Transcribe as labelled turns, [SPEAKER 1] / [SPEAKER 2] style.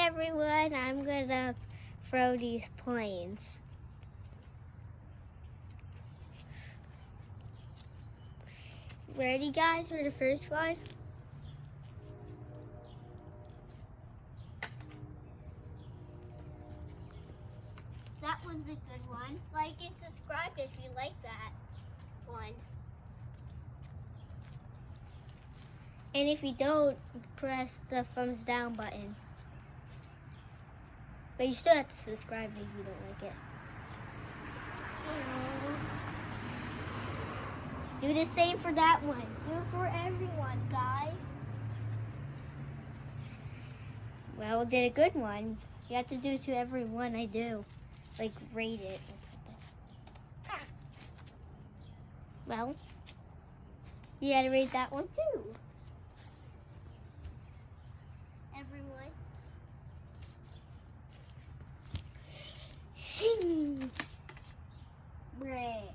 [SPEAKER 1] everyone, I'm gonna throw these planes. Ready guys for the first one? That one's a good one. Like and subscribe if you like that one. And if you don't, press the thumbs down button. But you still have to subscribe if you don't like it. Do the same for that one. Do it for everyone, guys. Well, did a good one. You have to do it to everyone I do. Like, rate it or something. Well, you gotta rate that one too. Everyone. Shing! Great.